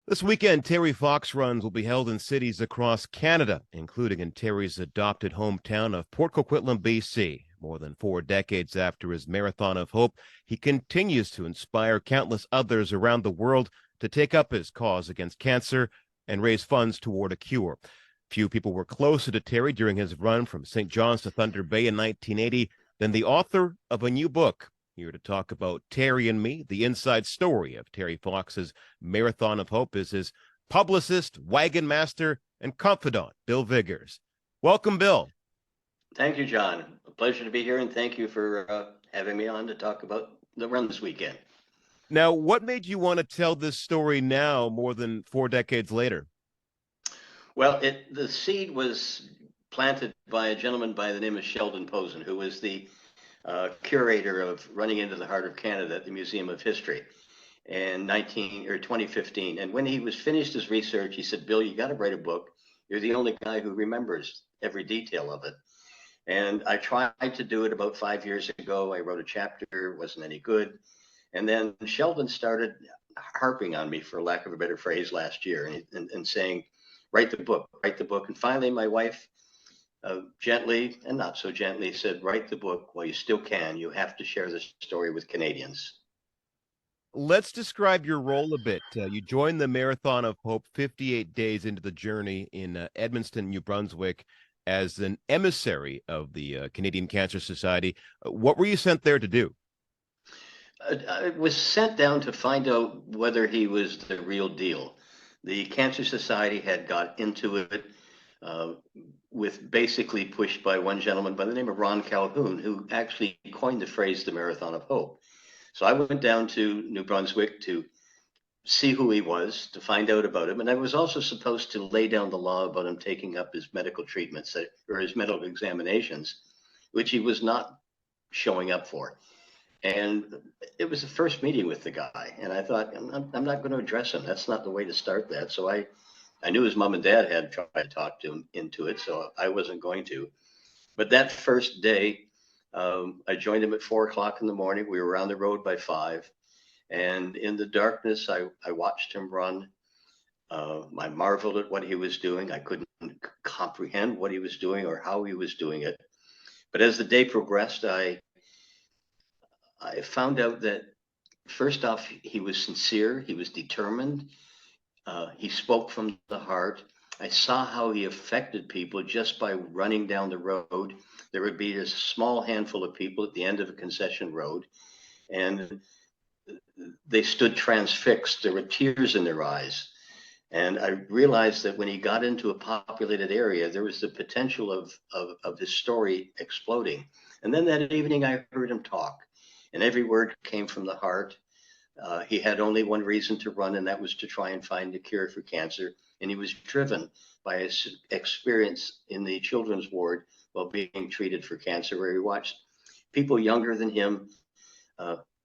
This weekend, Terry Fox runs will be held in cities across Canada, including in Terry's adopted hometown of Port Coquitlam, BC. More than 4 decades after his Marathon of Hope, he continues to inspire countless others around the world to take up his cause against cancer and raise funds toward a cure. Few people were closer to Terry during his run from St. John's to Thunder Bay in 1980 than the author of a new book. Here to talk about Terry and me, the inside story of Terry Fox's Marathon of Hope, is his publicist, wagon-master, and confidant, Bill Vigars. Welcome, Bill. Thank you, John. A pleasure to be here, and thank you for having me on to talk about the run this weekend. Now, what made you want to tell this story now, more than 4 decades later? Well, the seed was planted by a gentleman by the name of Sheldon Posen, who was the curator of Running into the Heart of Canada at the Museum of History in 2015. And when he was finished his research, he said, "Bill, you got to write a book. You're the only guy who remembers every detail of it." And I tried to do it about 5 years ago. I wrote a chapter, it wasn't any good. And then Sheldon started harping on me, for lack of a better phrase, last year and saying, write the book, write the book. And finally, my wife gently and not so gently said, write the book while you still can. You have to share this story with Canadians. Let's describe your role a bit. You joined the Marathon of Hope 58 days into the journey in Edmundston, New Brunswick, as an emissary of the Canadian Cancer Society. What were you sent there to do? I was sent down to find out whether he was the real deal. The Cancer Society had got into it with basically pushed by one gentleman by the name of Ron Calhoun, who actually coined the phrase the Marathon of Hope. So I went down to New Brunswick to see who he was, to find out about him. And I was also supposed to lay down the law about him taking up his medical treatments or his medical examinations, which he was not showing up for. And it was the first meeting with the guy. And I thought, I'm not going to address him. That's not the way to start that. So I knew his mom and dad had tried to talk to him into it, so I wasn't going to. But that first day, I joined him at 4 o'clock in the morning. We were on the road by 5. And in the darkness, I watched him run. I marveled at what he was doing. I couldn't comprehend what he was doing or how he was doing it. But as the day progressed, I found out that, first off, he was sincere, he was determined, he spoke from the heart. I saw how he affected people just by running down the road. There would be a small handful of people at the end of a concession road, and they stood transfixed. There were tears in their eyes. And I realized that when he got into a populated area, there was the potential of his story exploding. And then that evening, I heard him talk. And every word came from the heart. He had only one reason to run, and that was to try and find a cure for cancer. And he was driven by his experience in the children's ward while being treated for cancer, where he watched people younger than him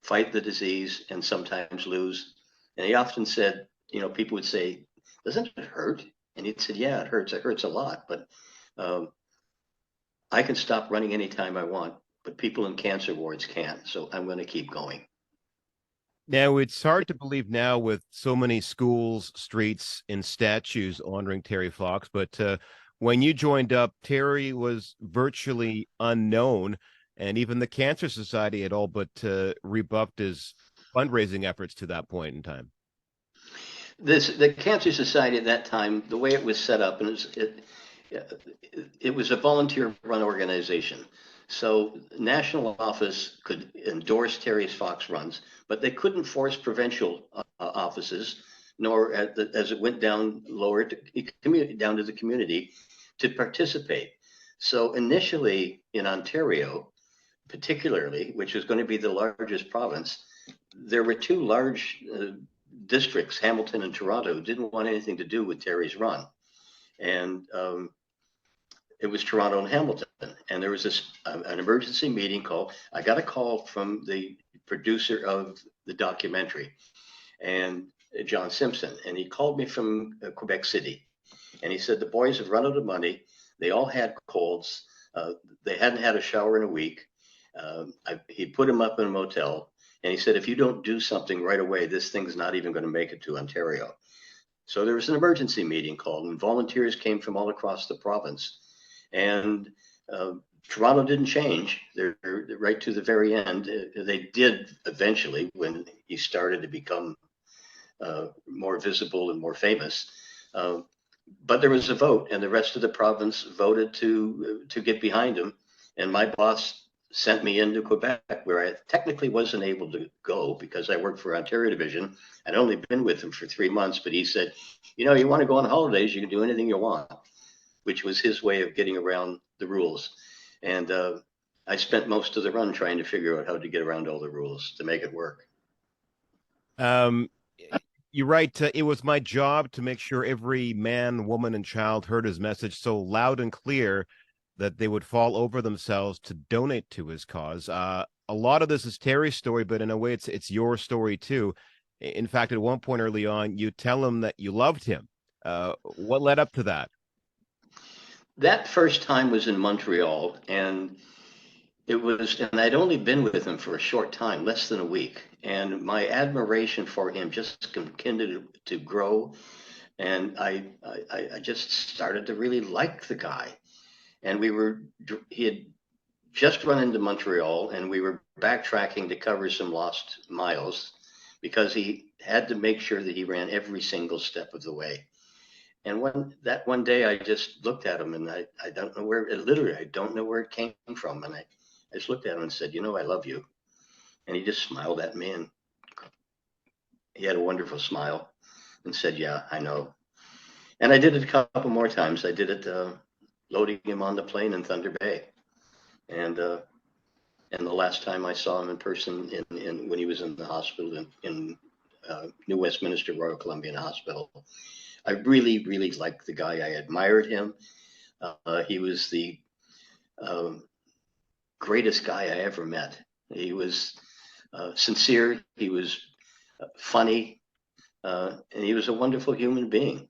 fight the disease and sometimes lose. And he often said, people would say, "Doesn't it hurt?" And he said, "Yeah, it hurts. It hurts a lot, but I can stop running anytime I want. But people in cancer wards can't, so I'm going to keep going." Now, it's hard to believe now with so many schools, streets, and statues honoring Terry Fox, but when you joined up, Terry was virtually unknown, and even the Cancer Society had all but rebuffed his fundraising efforts to that point in time. The Cancer Society at that time, the way it was set up, and it was a volunteer-run organization. So national office could endorse Terry Fox runs, but they couldn't force provincial offices, nor as it went down lower down to the community, to participate. So initially in Ontario, particularly, which was going to be the largest province, there were two large districts, Hamilton and Toronto, who didn't want anything to do with Terry's run. And it was Toronto and Hamilton. And there was an emergency meeting call. I got a call from the producer of the documentary, and John Simpson, and he called me from Quebec City. And he said, the boys have run out of money. They all had colds. They hadn't had a shower in a week. He put them up in a motel. And he said, if you don't do something right away, this thing's not even going to make it to Ontario. So there was an emergency meeting called, and volunteers came from all across the province. And uh, Toronto didn't change. They're right to the very end. They did eventually when he started to become more visible and more famous. Uh, but there was a vote, and the rest of the province voted to get behind him. And my boss sent me into Quebec, where I technically wasn't able to go because I worked for Ontario Division. I'd only been with him for 3 months, but he said, you know, you want to go on holidays, you can do anything you want, which was his way of getting around the rules. And I spent most of the run trying to figure out how to get around all the rules to make it work. Um, you're right. It was my job to make sure every man, woman, and child heard his message so loud and clear that they would fall over themselves to donate to his cause. A lot of this is Terry's story, but in a way, it's your story too. In fact, at one point early on, you tell him that you loved him. What led up to that? That first time was in Montreal, and I'd only been with him for a short time, less than a week. And my admiration for him just continued to grow. And I just started to really like the guy. And he had just run into Montreal, and we were backtracking to cover some lost miles because he had to make sure that he ran every single step of the way. And one day I just looked at him, and I don't know where it literally, I don't know where it came from. And I just looked at him and said, you know, I love you. And he just smiled at me, and he had a wonderful smile and said, yeah, I know. And I did it a couple more times. I did it loading him on the plane in Thunder Bay. And the last time I saw him in person when he was in the hospital in New Westminster Royal Columbian Hospital, I really, really liked the guy. I admired him. He was the greatest guy I ever met. He was sincere. He was funny, and he was a wonderful human being.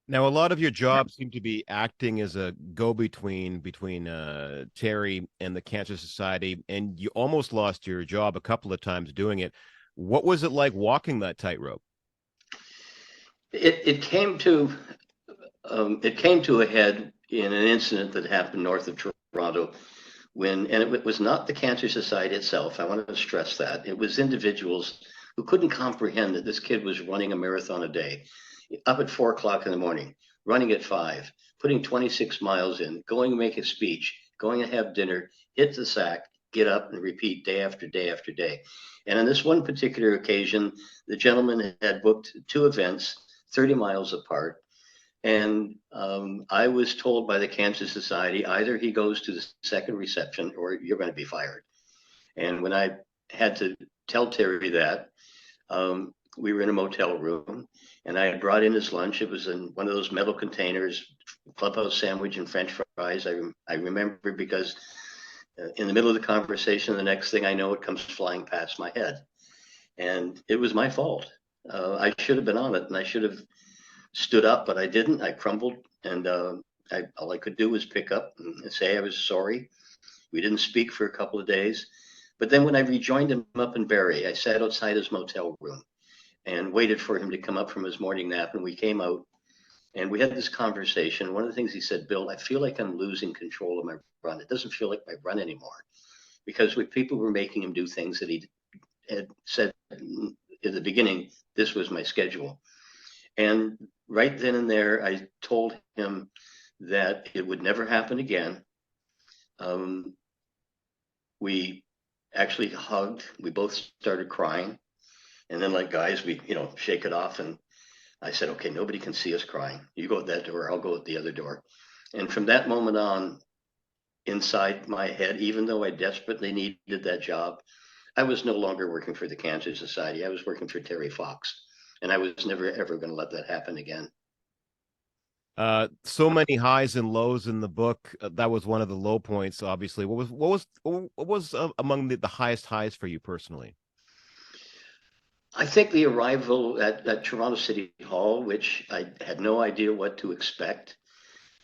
Now, a lot of your jobs seem to be acting as a go-between between Terry and the Cancer Society, and you almost lost your job a couple of times doing it. What was it like walking that tightrope? It came to a head in an incident that happened north of Toronto and it was not the Cancer Society itself. I want to stress that. It was individuals who couldn't comprehend that this kid was running a marathon a day, up at 4 o'clock in the morning, running at 5, putting 26 miles in, going to make a speech, going to have dinner, hit the sack, get up and repeat day after day after day. And on this one particular occasion, the gentleman had booked 2 events, 30 miles apart. And I was told by the Cancer Society, either he goes to the second reception or you're going to be fired. And when I had to tell Terry that, we were in a motel room, and I had brought in his lunch. It was in one of those metal containers, clubhouse sandwich and French fries. I remember because in the middle of the conversation, the next thing I know, it comes flying past my head. And it was my fault. I should have been on it, and I should have stood up, but I didn't. I crumbled, and all I could do was pick up and say I was sorry. We didn't speak for a couple of days. But then when I rejoined him up in Barrie, I sat outside his motel room and waited for him to come up from his morning nap. And we came out and we had this conversation. One of the things he said, Bill, I feel like I'm losing control of my run. It doesn't feel like my run anymore. Because people were making him do things that he had said in the beginning, this was my schedule. And right then and there, I told him that it would never happen again. We actually hugged. We both started crying. And then like guys, we, shake it off. And I said, okay, nobody can see us crying. You go at that door, I'll go at the other door. And from that moment on, inside my head, even though I desperately needed that job, I was no longer working for the Cancer Society. I was working for Terry Fox. And I was never, ever going to let that happen again. So many highs and lows in the book. That was one of the low points, obviously. What was among the highest highs for you personally? I think the arrival at Toronto City Hall, which I had no idea what to expect.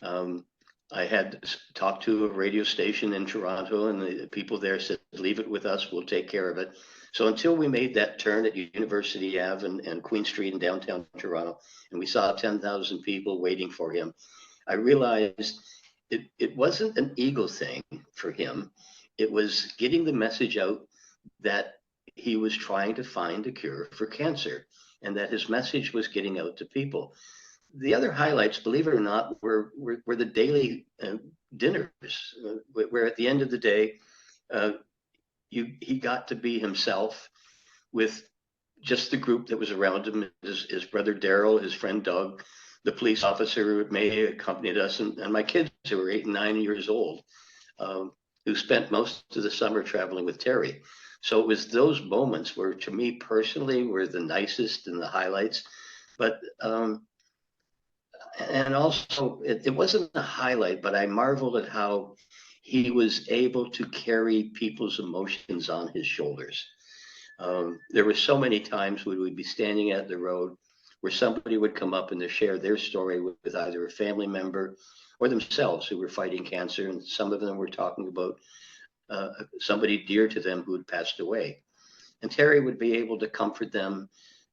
I had talked to a radio station in Toronto, and the people there said, leave it with us, we'll take care of it. So until we made that turn at University Ave and Queen Street in downtown Toronto, and we saw 10,000 people waiting for him, I realized it wasn't an ego thing for him. It was getting the message out that he was trying to find a cure for cancer and that his message was getting out to people. The other highlights, believe it or not, were the daily dinners, where at the end of the day, uh, he got to be himself with just the group that was around him, his brother Daryl, his friend Doug, the police officer May accompanied us, and my kids who were 8 and 9 years old, who spent most of the summer traveling with Terry. So it was those moments where, to me personally, were the nicest and the highlights. But and also, it wasn't a highlight, but I marveled at how he was able to carry people's emotions on his shoulders. There were so many times we would be standing at the road where somebody would come up and to share their story with either a family member or themselves who were fighting cancer, and some of them were talking about somebody dear to them who had passed away. And Terry would be able to comfort them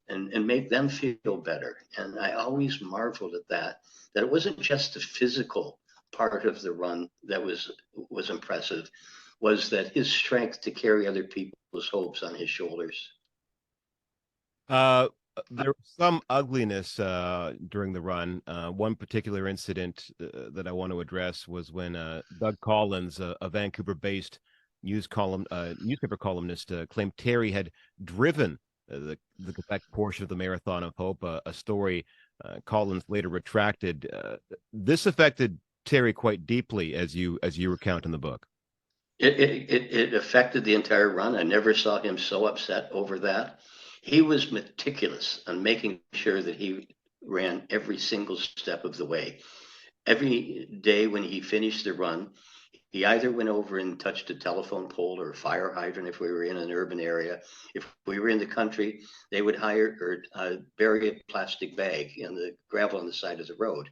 and make them feel better. And I always marveled at that it wasn't just the physical part of the run that was impressive, was that his strength to carry other people's hopes on his shoulders. Uh, there was some ugliness during the run. One particular incident that I want to address was when Doug Collins, a Vancouver-based newspaper columnist, claimed Terry had driven the Quebec portion of the Marathon of Hope, a story Collins later retracted. This affected Terry quite deeply, as you recount in the book. It affected the entire run. I never saw him so upset over that. He was meticulous on making sure that he ran every single step of the way. Every day when he finished the run, he either went over and touched a telephone pole or a fire hydrant if we were in an urban area. If we were in the country, they would hire or bury a plastic bag in the gravel on the side of the road.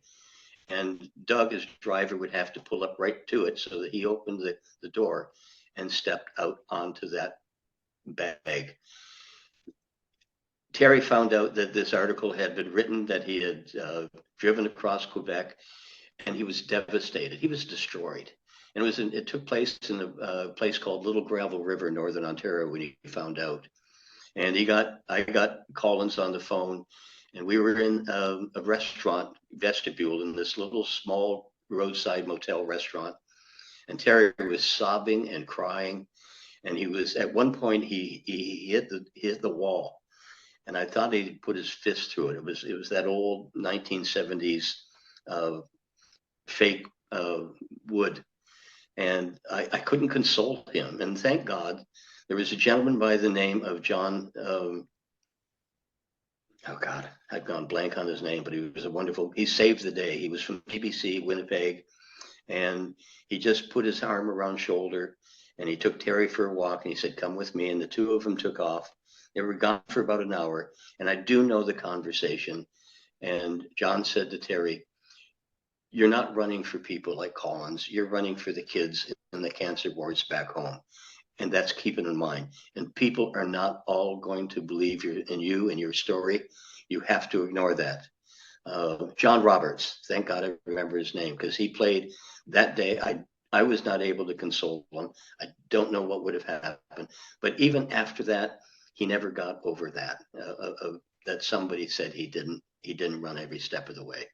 And Doug, his driver, would have to pull up right to it so that he opened the door and stepped out onto that bag. Terry found out that this article had been written, that he had driven across Quebec, and he was devastated. He was destroyed. And it took place in a place called Little Gravel River, Northern Ontario, when he found out. And I got Collins on the phone, and we were in a restaurant vestibule in this little small roadside motel restaurant. And Terry was sobbing and crying. And he was, at one point, he hit the wall. And I thought he'd put his fist through it. It was that old 1970s fake wood. And I couldn't console him. And thank God there was a gentleman by the name of John. Oh God, I've gone blank on his name, but he saved the day. He was from BBC, Winnipeg, and he just put his arm around shoulder, and he took Terry for a walk, and he said, "Come with me." And the two of them took off. They were gone for about an hour, and I do know the conversation. And John said to Terry, "You're not running for people like Collins. You're running for the kids in the cancer wards back home." And that's keeping in mind. And people are not all going to believe in you and your story. You have to ignore that. John Roberts, thank God I remember his name, because he played that day. I was not able to console him. I don't know what would have happened. But even after that, he never got over that, that somebody said he didn't run every step of the way.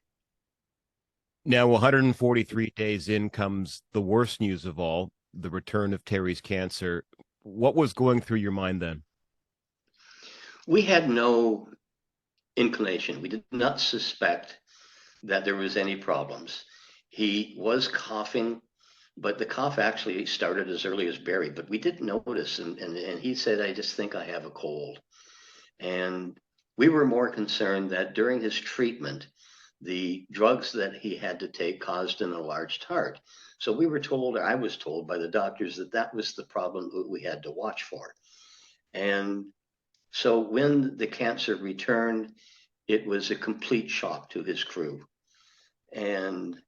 Now, 143 days in comes the worst news of all, the return of Terry's cancer. What was going through your mind then? We had no inclination. We did not suspect that there was any problems. He was coughing, but the cough actually started as early as Barry, but we didn't notice. And he said, "I just think I have a cold." And we were more concerned that during his treatment, the drugs that he had to take caused an enlarged heart. So we were told, or I was told by the doctors, that that was the problem that we had to watch for. And so when the cancer returned, it was a complete shock to his crew. And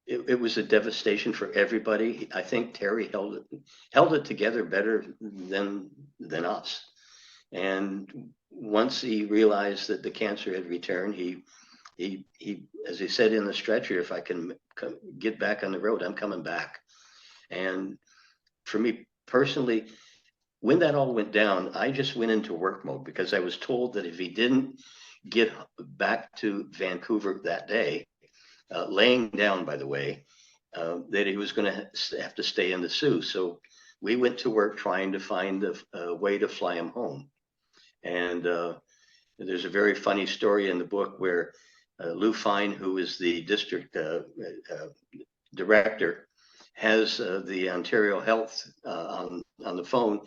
it was a devastation for everybody. I think Terry held it together better than us. And once he realized that the cancer had returned, he, as he said in the stretcher, if I can get back on the road, I'm coming back. And for me personally, when that all went down, I just went into work mode because I was told that if he didn't get back to Vancouver that day, laying down, by the way, that he was going to have to stay in the Sioux. So we went to work trying to find a way to fly him home. And there's a very funny story in the book where Lou Fine, who is the district director, has the Ontario Health on the phone,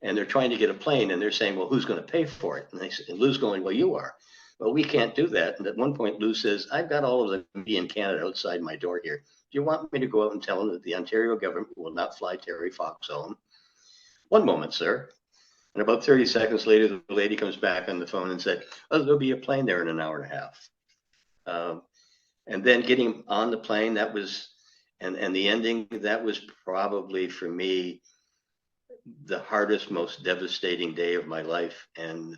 and they're trying to get a plane, and they're saying, "Well, who's going to pay for it?" And Lou's going, "Well, you are." Well, we can't do that. And at one point, Lou says, "I've got all of the media in Canada outside my door here. Do you want me to go out and tell them that the Ontario government will not fly Terry Fox home?" "One moment, sir." And about 30 seconds later, the lady comes back on the phone and said, "Oh, there'll be a plane there in an hour and a half." Um, and then getting on the plane, that was, and the ending, that was probably for me the hardest, most devastating day of my life, and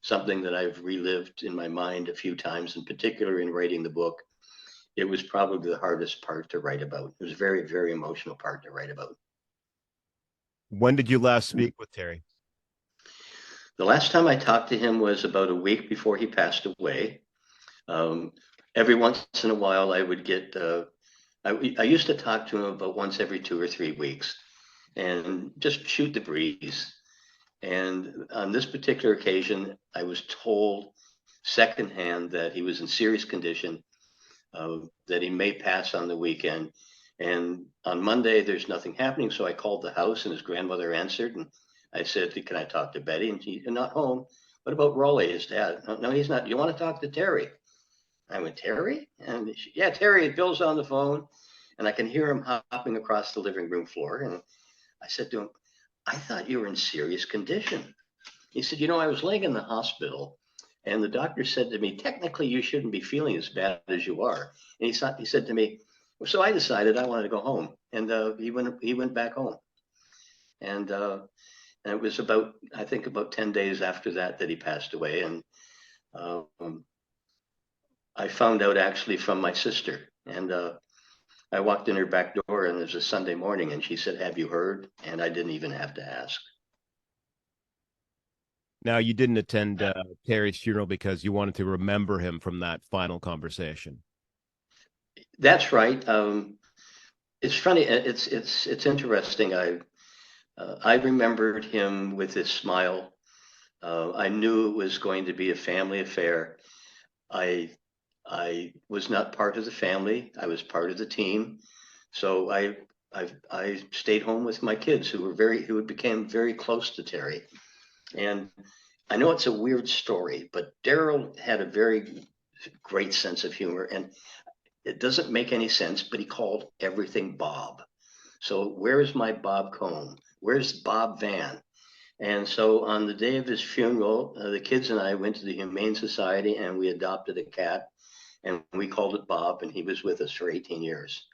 something that I've relived in my mind a few times, in particular in writing the book. It was probably the hardest part to write about. It was a very, very emotional part to write about. When did you last speak with Terry? The last time I talked to him was about a week before he passed away. Um, every once in a while, I would get, I used to talk to him about once every 2 or 3 weeks and just shoot the breeze. And on this particular occasion, I was told secondhand that he was in serious condition, that he may pass on the weekend. And on Monday, there's nothing happening. So I called the house, and his grandmother answered. And I said, "Can I talk to Betty?" And she's not home. "What about Rolly, his dad?" "No, no, he's not. You want to talk to Terry?" I went, "Terry?" And she, "Yeah, Terry." Bill's on the phone, and I can hear him hopping across the living room floor. And I said to him, "I thought you were in serious condition." He said, "I was laying in the hospital, and the doctor said to me, technically, you shouldn't be feeling as bad as you are." And he said to me, "Well, so I decided I wanted to go home." And he went back home. And it was about, I think, about 10 days after that he passed away. And um, I found out actually from my sister. And I walked in her back door, and it was a Sunday morning, and she said, "Have you heard?" And I didn't even have to ask. Now, you didn't attend Terry's funeral because you wanted to remember him from that final conversation. That's right. It's funny. It's interesting. I remembered him with his smile. I knew it was going to be a family affair. I I was not part of the family. I was part of the team. So I stayed home with my kids who became very close to Terry. And I know it's a weird story, but Daryl had a very great sense of humor, and it doesn't make any sense, but he called everything Bob. So where's my Bob Combe? Where's Bob Van? And so on the day of his funeral, the kids and I went to the Humane Society, and we adopted a cat, and we called it Bob, and he was with us for 18 years.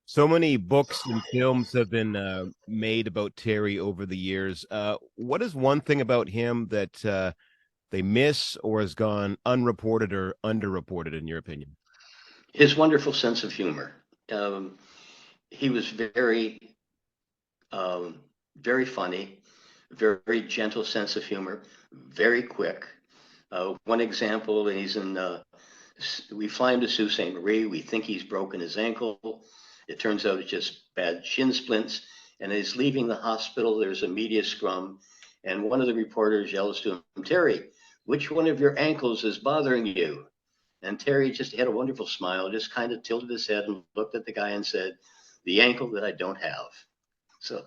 So many books and films have been made about Terry over the years. What is one thing about him that they miss or has gone unreported or underreported, in your opinion? His wonderful sense of humor. Um, he was um, very funny, very gentle sense of humor, very quick. One example, we fly him to Sault Ste. Marie. We think he's broken his ankle. It turns out it's just bad shin splints. And as he's leaving the hospital, there's a media scrum. And one of the reporters yells to him, "Terry, which one of your ankles is bothering you?" And Terry just had a wonderful smile, just kind of tilted his head and looked at the guy and said, "The ankle that I don't have." So,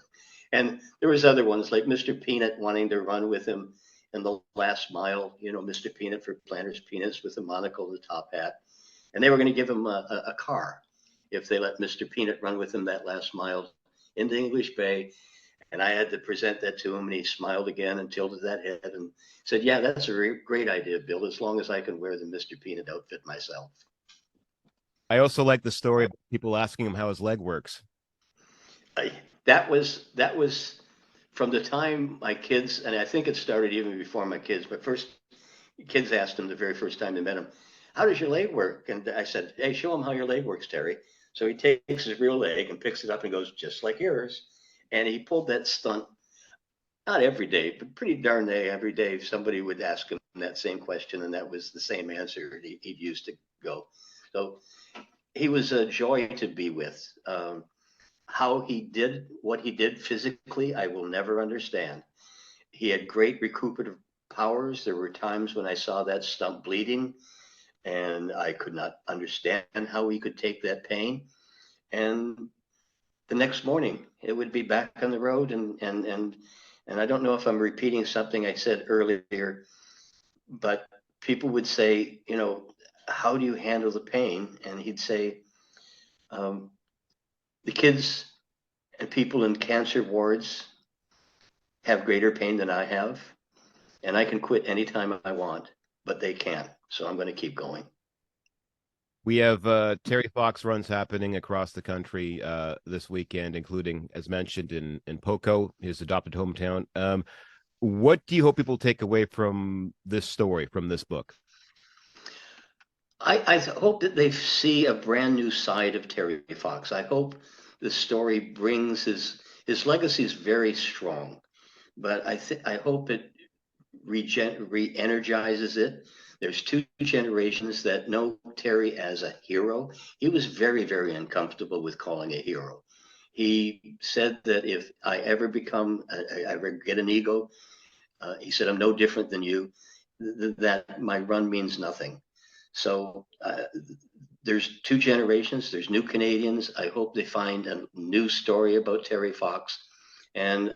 and there was other ones like Mr. Peanut wanting to run with him in the last mile, Mr. Peanut for Planters Peanuts with a monocle and the top hat. And they were going to give him a car if they let Mr. Peanut run with him that last mile into English Bay. And I had to present that to him, and he smiled again and tilted that head and said, "Yeah, that's a great idea, Bill, as long as I can wear the Mr. Peanut outfit myself." I also like the story of people asking him how his leg works. I, that was from the time my kids, and I think it started even before my kids, but first kids asked him the very first time they met him, "How does your leg work?" And I said, "Hey, show him how your leg works, Terry." So he takes his real leg and picks it up and goes, "Just like yours." And he pulled that stunt not every day, but pretty darn day every day. Somebody would ask him that same question, and that was the same answer he'd used to go. So he was a joy to be with. How he did what he did physically, I will never understand. He had great recuperative powers. There were times when I saw that stump bleeding, and I could not understand how he could take that pain. And the next morning, it would be back on the road, and I don't know if I'm repeating something I said earlier, but people would say, how do you handle the pain? And he'd say, um, the kids and people in cancer wards have greater pain than I have, and I can quit anytime I want, but they can't. So I'm going to keep going. We have Terry Fox runs happening across the country this weekend, including, as mentioned, in Poco, his adopted hometown. What do you hope people take away from this story, from this book? I hope that they see a brand new side of Terry Fox. I hope the story brings his legacy is very strong, but I hope it re-energizes it. There's two generations that know Terry as a hero. He was very, very uncomfortable with calling a hero. He said that if I ever I ever get an ego, he said, I'm no different than you, that my run means nothing. So there's two generations, there's new Canadians. I hope they find a new story about Terry Fox. And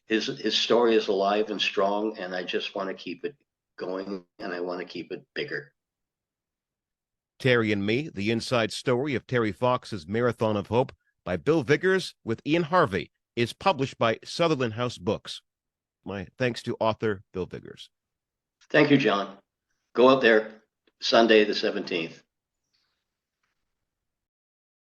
his story is alive and strong, and I just want to keep it going, and I want to keep it bigger. Terry and Me, the inside story of Terry Fox's Marathon of Hope by Bill Vigars with Ian Harvey, is published by Sutherland House Books. My thanks to author Bill Vigars. Thank you, John. Go out there Sunday the 17th.